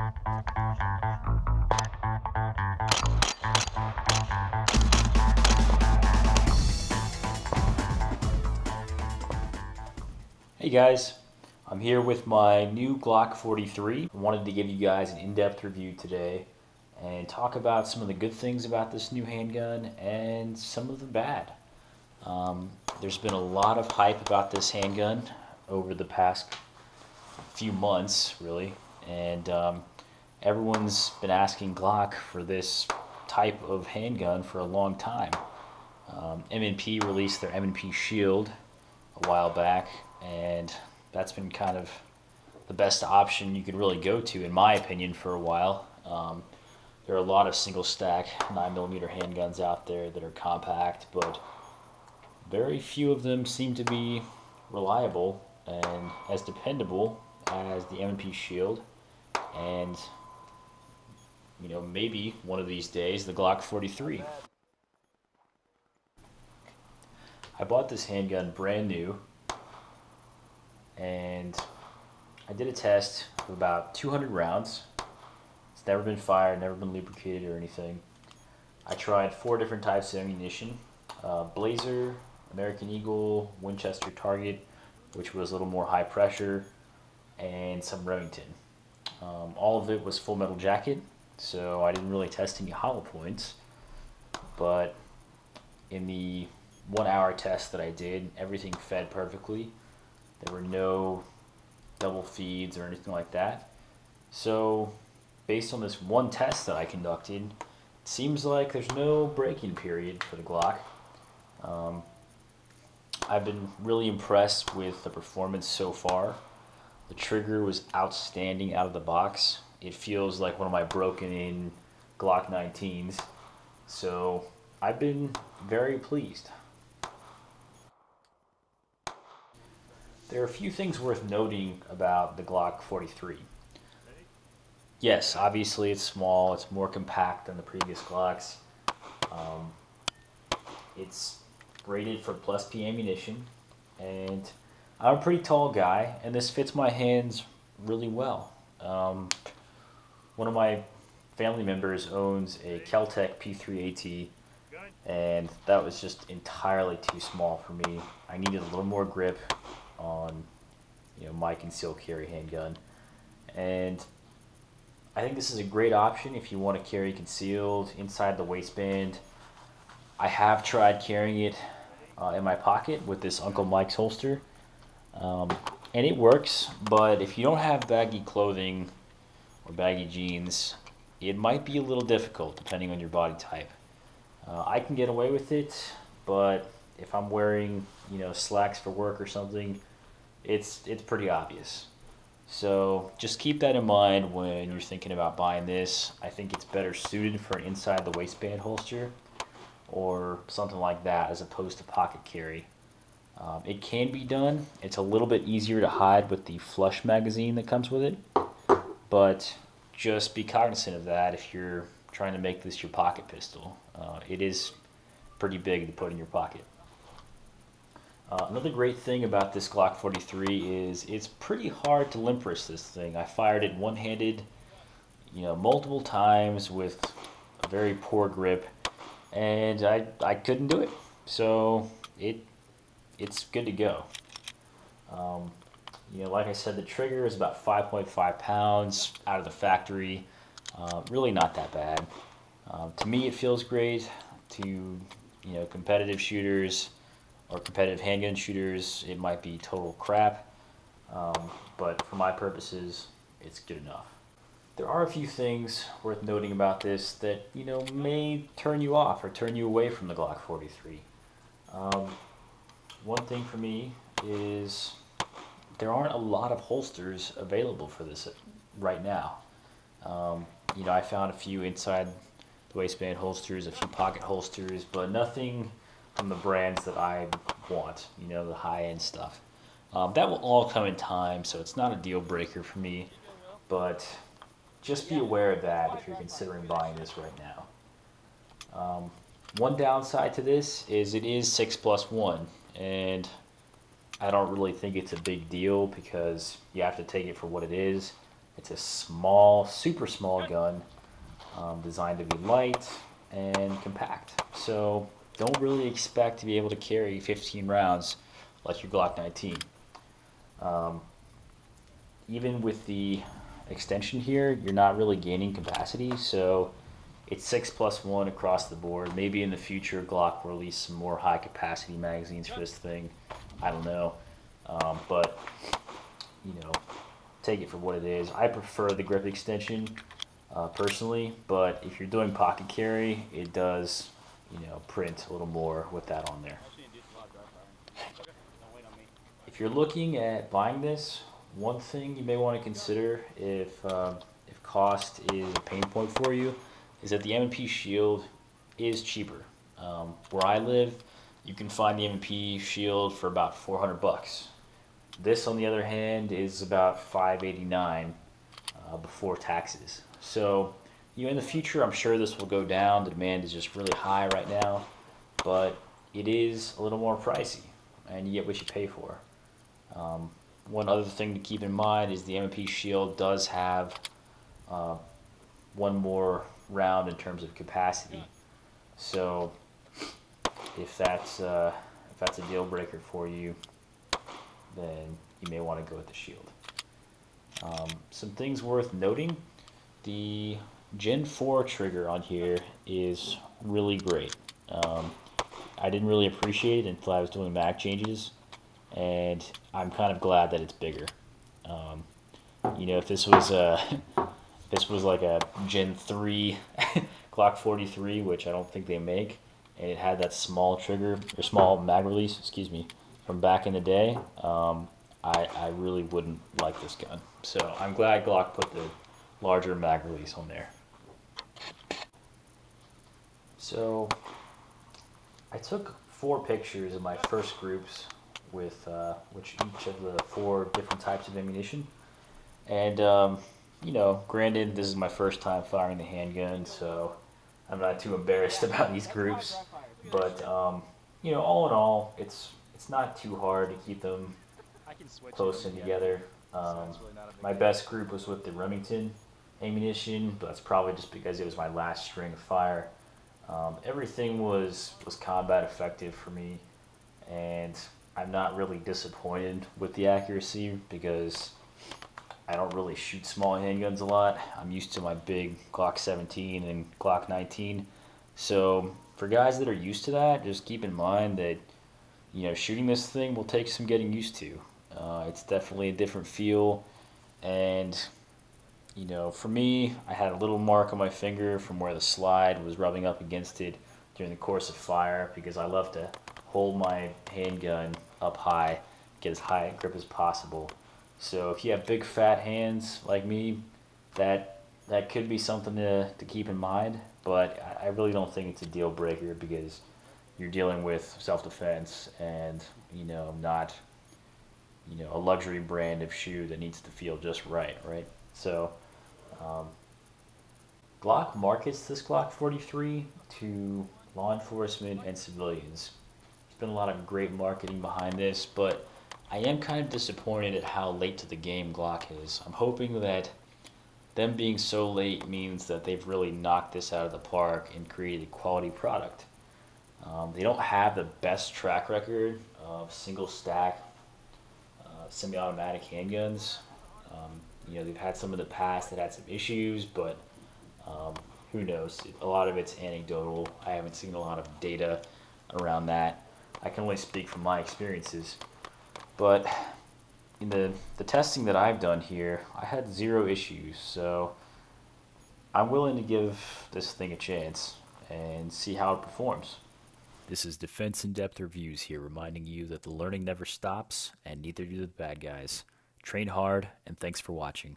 Hey guys, I'm here with my new Glock 43. I wanted to give you guys an in-depth review today and talk about some of the good things about this new handgun and some of the bad. There's been a lot of hype about this handgun over the past few months, really, and everyone's been asking Glock for this type of handgun for a long time. M&P released their M&P Shield a while back, and that's been kind of the best option you could really go to, in my opinion, for a while. There are a lot of single stack 9mm handguns out there that are compact, but very few of them seem to be reliable and as dependable as the M&P Shield, and maybe one of these days the Glock 43. I bought this handgun brand new, and I did a test of about 200 rounds. It's never been fired, never been lubricated or anything. I tried 4 different types of ammunition: Blazer, American Eagle, Winchester Target, which was a little more high pressure, and some Remington. All of it was full metal jacket, so I didn't really test any hollow points, but in the 1-hour test that I did, everything fed perfectly. There were no double feeds or anything like that. So based on this one test that I conducted, it seems like there's no break-in period for the Glock. I've been really impressed with the performance so far. The trigger was outstanding out of the box. It feels like one of my broken-in Glock 19s. So I've been very pleased. There are a few things worth noting about the Glock 43. Yes, obviously it's small, it's more compact than the previous Glocks. It's rated for plus P ammunition, and I'm a pretty tall guy, and this fits my hands really well. One of my family members owns a Kel-Tec P3AT, and that was just entirely too small for me. I needed a little more grip on my concealed carry handgun, and I think this is a great option if you want to carry concealed inside the waistband. I have tried carrying it in my pocket with this Uncle Mike's holster, and it works, but if you don't have baggy clothing or baggy jeans, it might be a little difficult depending on your body type. I can get away with it, but if I'm wearing slacks for work or something, it's pretty obvious. So just keep that in mind when you're thinking about buying this. I think it's better suited for an inside the waistband holster or something like that as opposed to pocket carry. It can be done. It's a little bit easier to hide with the flush magazine that comes with it, but just be cognizant of that if you're trying to make this your pocket pistol. It is pretty big to put in your pocket. Another great thing about this Glock 43 is it's pretty hard to limp wrist this thing. I fired it one-handed, multiple times with a very poor grip, and I couldn't do it. So it's good to go. Like I said, the trigger is about 5.5 pounds out of the factory. Really not that bad. To me, it feels great. To competitive shooters or competitive handgun shooters, it might be total crap, but for my purposes, it's good enough. There are a few things worth noting about this that may turn you off or turn you away from the Glock 43. One thing for me is there aren't a lot of holsters available for this right now. I found a few inside the waistband holsters, a few pocket holsters, but nothing from the brands that I want, the high-end stuff. That will all come in time, so it's not a deal breaker for me, but just be aware of that if you're considering buying this right now. One downside to this is it is 6+1, and I don't really think it's a big deal because you have to take it for what it is, It's a small, super small gun, designed to be light and compact. So don't really expect to be able to carry 15 rounds like your Glock 19. Um, Even with the extension here, you're not really gaining capacity, so it's 6+1 across the board. Maybe in the future Glock will release some more high capacity magazines for this thing. I don't know. But, you know, take it for what it is. I prefer the grip extension personally, but if you're doing pocket carry, it does, print a little more with that on there. If you're looking at buying this, one thing you may want to consider if cost is a pain point for you is that the M&P Shield is cheaper. Where I live, you can find the M&P Shield for about 400 bucks. This, on the other hand, is about 589 before taxes. So, in the future, I'm sure this will go down. The demand is just really high right now, but it is a little more pricey, and you get what you pay for. One other thing to keep in mind is the M&P Shield does have one more round in terms of capacity. So if that's a deal breaker for you, then you may want to go with the Shield. Some things worth noting: the Gen 4 trigger on here is really great. I didn't really appreciate it until I was doing mag changes, and I'm kind of glad that it's bigger. If this was like a Gen 3 Glock 43, which I don't think they make, and it had that small trigger or small mag release, excuse me, from back in the day, I really wouldn't like this gun. So I'm glad Glock put the larger mag release on there. So I took 4 pictures of my first groups with which each of the 4 different types of ammunition. And granted, this is my first time firing the handgun, so I'm not too embarrassed about these groups. But all in all, it's not too hard to keep them close in together. My best group was with the Remington ammunition, but that's probably just because it was my last string of fire. Everything was combat effective for me, and I'm not really disappointed with the accuracy because I don't really shoot small handguns a lot. I'm used to my big Glock 17 and Glock 19. So for guys that are used to that, just keep in mind that shooting this thing will take some getting used to. It's definitely a different feel, and for me, I had a little mark on my finger from where the slide was rubbing up against it during the course of fire because I love to hold my handgun up high, get as high a grip as possible. So if you have big fat hands like me, that could be something to keep in mind, but I really don't think it's a deal breaker because you're dealing with self-defense and not a luxury brand of shoe that needs to feel just right? So Glock markets this Glock 43 to law enforcement and civilians. There's been a lot of great marketing behind this, but I am kind of disappointed at how late to the game Glock is. I'm hoping that them being so late means that they've really knocked this out of the park and created a quality product. They don't have the best track record of single stack semi-automatic handguns. They've had some in the past that had some issues, but who knows? A lot of it's anecdotal. I haven't seen a lot of data around that. I can only speak from my experiences. But in the testing that I've done here, I had 0 issues. So I'm willing to give this thing a chance and see how it performs. This is Defense in Depth Reviews here, reminding you that the learning never stops, and neither do the bad guys. Train hard, and thanks for watching.